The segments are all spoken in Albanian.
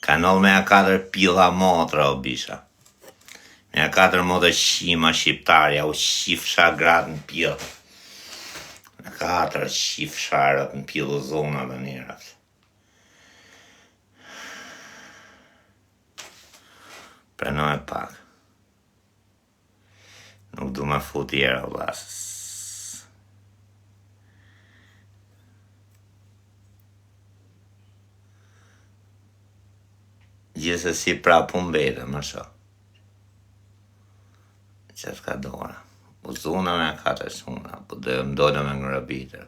Kanal me a 4 pilla motra o bisha. Me a 4 motra shima shqiptarja o shifsha gratë në pillë. Me 4 shifsharët në pillë zona dhe njerat. Prenoj pak. Nuk du me fut jera vlasës. Gjithse si prapu mbete, më shok. Që s'ka dora. Po zona me 4 shuna, po dhe mdojnë me ngrabitër.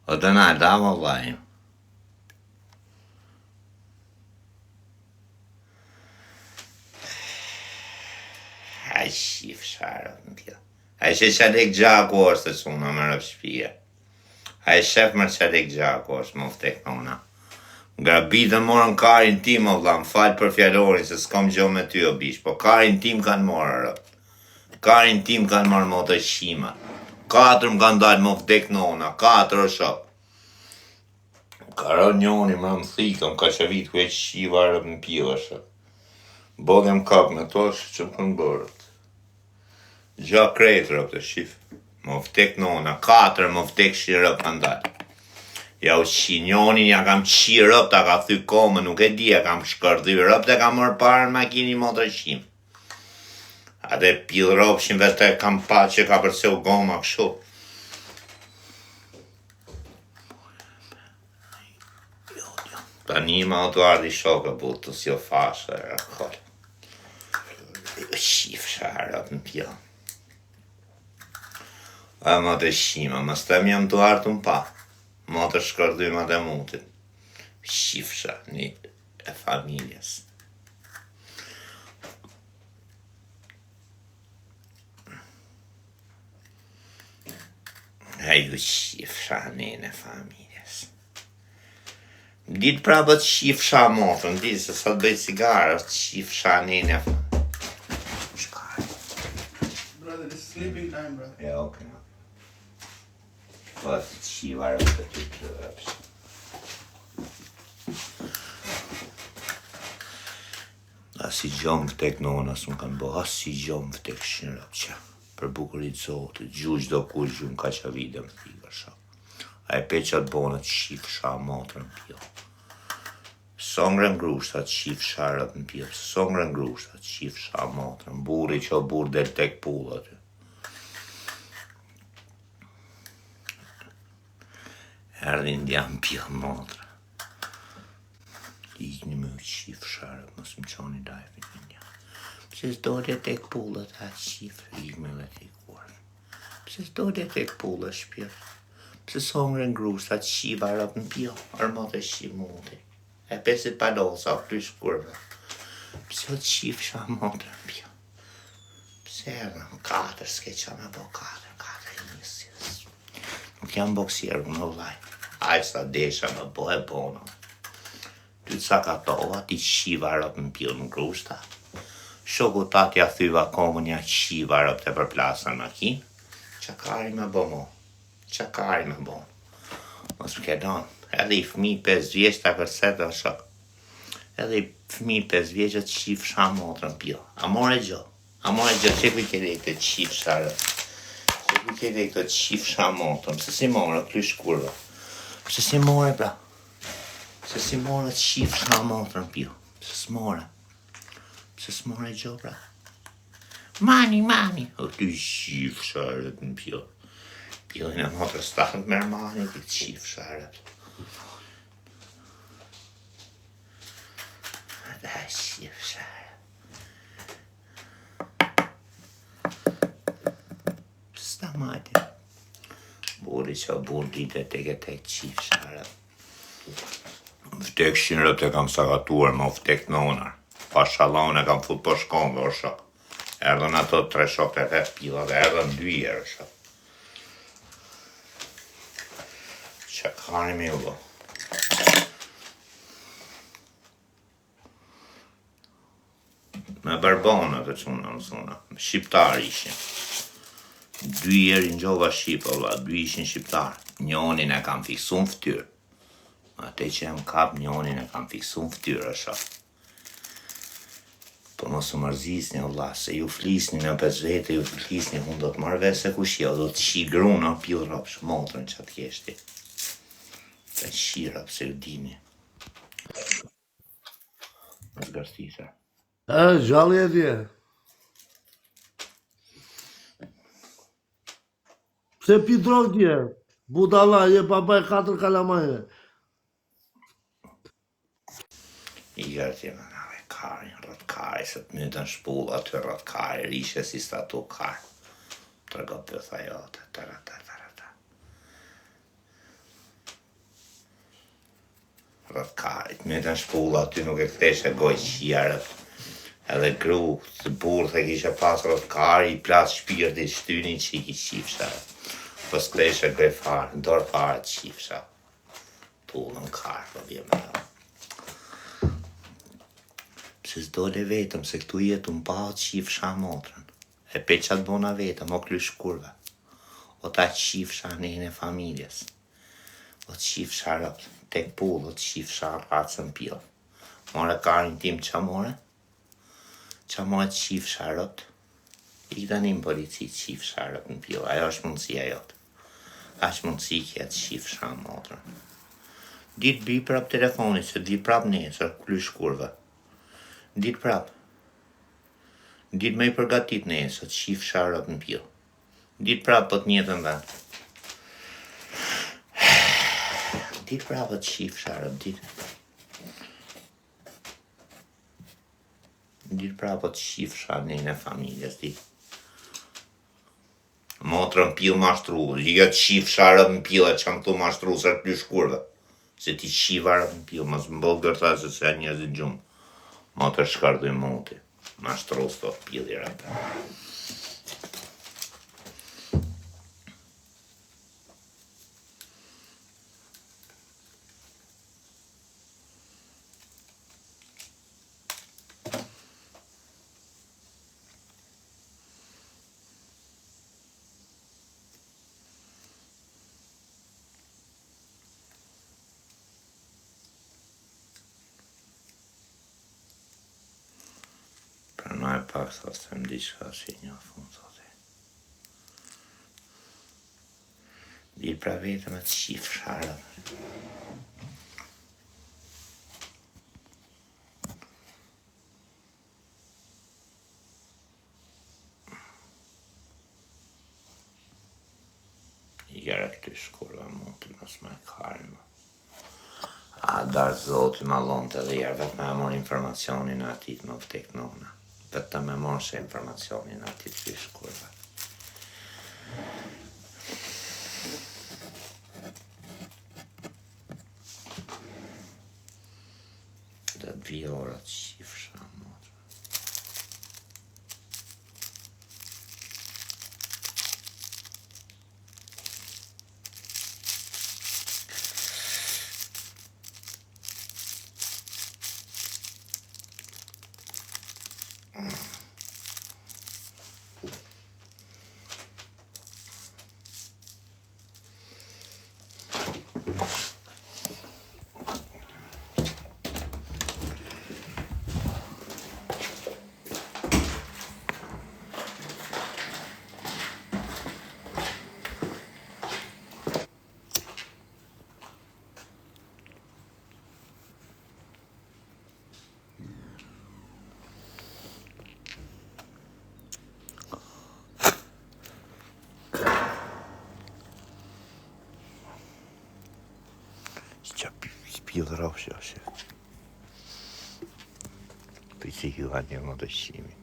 O të na da më vajim. Aj shif sharët në tja. Aj që qadek gjaku është të suna më rëpë shpia. Aj shef më qadek gjaku është më ftek nona. Grabitën morën karin tim o vla, më falë për fjallorin se s'kom gjo me ty o bish, po karin tim kanë morë rëpë. Karin tim kanë marrë më të shima. 4 më kanë dalë më ftek nona, 4 o shok. Karo njoni më më thikëm, ka që vitë ku e shiva rëpë në pila shok. Bodhem kap me to që më kënë bërët. Gja krejtë rëpë të shif. Më ftek nona, 4 më ftek shi rëpë kanë dalë. Ja u shi njonin, ja kam qi rëpë, ta ka thy kome, nuk e di, ja kam shkërdhy rëpë, ta ka mërë parën makini më të shim. Ate pil rëpë shim vete kam pa që ka përse u goma këshu. Ta një ma të ardi shokë butë të s'jo fashë e rëkollë. Shif sharët në pjallë. A më të shima, më stëm jam të artë më pa. Më të shkërdhy më të mutin. Shif sharë një e familjes. A ju shif sharë një e familjes. Ditë prapët shif sharë motën, ditë se sa të bëjt cigarë, është shif sharë një e familjes. Brother, it's sleeping time, brother. Ja, okay. Po të qivarë të ty të rëpës. Asi gjomë vëtek nona së më kanë bo, asi gjomë vëtek shnë rëpëqa. Për bukurit zotë, gjuq do kur gjumë ka që vide më thikër shak. A e pe që të bonët shif sha motrën pjo. Songrën grushtat shif sharët në pjo. Songrën grushtat shif sha motrën. Buri që o bur del tek pullë aty. Erdhin djam pjo motrë. Ikni me u shif sharët, mos më qoni dajfin një një. Pse s'dojtë tek pullët atë shifrë, ikme dhe tek kuarë. Pse s'dojtë tek pullët shpjërë. Pse songrën grushtat shiva rëp në pjo, armot e shimuti. E pesit padosa, o krysh kurve. Pse o të shif sha motrë në pjo. Pse edhe në 4, s'ke qa me bo 4 e njësjes. Nuk jam boksierë në vlaj. Ajë sa desha me bo e bono. Ty të sakatova, ti shiva rëp në pjo në grushta. Shoku tatja thyva komën ja shiva rëp të përplasën makinë. Qakari me bo mo. Qakari me bo. Mos më ke donë. Edhe i fmi 5 vjeç të kërset dhe shok. Edhe i fmi 5 vjeç të shif sha motrën pjo. A more gjo. A more gjo që ku i kede këtë të shif sharë. Që ku i kede këtë të shif sha motrën. Pse si more krysh kurva. Pse si more pra. Pse si more të shif sha motrën pjo. Pse s'more. Pse s'more gjo pra. Mani. O ty shif sharët në pjo. Pjojnë e motrës tahën të mërë mani të shif sharët. Da shif sharët. S'ta majtë. Buri që o bur dite tek e tek shif sharët. Vtek shinrët e kam sagatuar më vtek nonar. Pa shalon e kam fut po shkonve o shok. Erdhën ato 3 shok të rreth pila dhe erdhën 2 herë shok. Që kani me u. Me barbona të çuna mësuna. Shqiptar ishin. 2 herë ngjova Shqip, valla, 2 ishin shqiptar. Njonin e kam fiksu në fytyrë. Ate që jam kap, njonin e kam fiksu në fytyrë, asha. Po mos u mërzisni, valla, se ju flisni në pes vete, ju flisni, unë do të marrë vesh se kushja, do të shi gruna, pil rapsh, motrën që atë keshti. Të shira, pse ju dini. Në zgartita. Gjalli e dje. Pse pi drog dje? Budala, je babaj 4 kalamaje. I gërti më nave kari, rëtkari, se të mytën shpull aty rëtkari, rishe si statu kari. Tërgo pëtha jote, tërata. Rëtkari, të mytën shpull aty nuk e ktheshe goj qjarët. Edhe gru, të burë të kishe pas rëtkari, i plas shpirti shtyni që i qifsha. Po s'ktheshe goj farë, dorë farë të qifsha. Pullën karë, po bje me dhe. Se s'dole vetëm, se këtu jetu më pa qifsha motrën. E pe qatë bona vetëm, o klysh kurve. O ta qifsha nejnë e familjes. O qifsha rëpt, tek pullë, o qifsha racën pjellë. More karin tim qa more? Qa more qifsha rëpt? I këta një polici qifsha rëpt në pjellë. Ajo është mundësia jotë. Ashtë mundësi kjetë qifsha motrën. Ditë bi prap telefonit, se di prap nesër, klysh kurve. Ditë prap. Ditë me I përgatit nesër, qif sharët në pjellë. Ditë prap për të njëtën dhe. Ditë prap për të qif sharët, ditë. Ditë prap për të qif sharët në familjes, ditë. Motrën pjellë mashtru, liga të qif sharët në pjellë, që më të mashtru së të plysh kurve. Se ti qivarët në pjellë, mas më bëllë gërta se se njëzit gjumë. Ma të shkardu I moti, ma shtros të pjellë I rëpë. Pranaj pak sa të them diçka si një fund thote. Dilë pra vetëm e të qif sharët. I gara këty shkurva mundi mos me karën. A darë zoti ma lonë të dhe jarë vetë me amon informacionin atit më vëtek nona. Vetë të me morë se informacionin atit të shkurva. Dhe të vjorat qifsha motrë. Pjellë rafshë ashe. Për që I hua një më të shimi.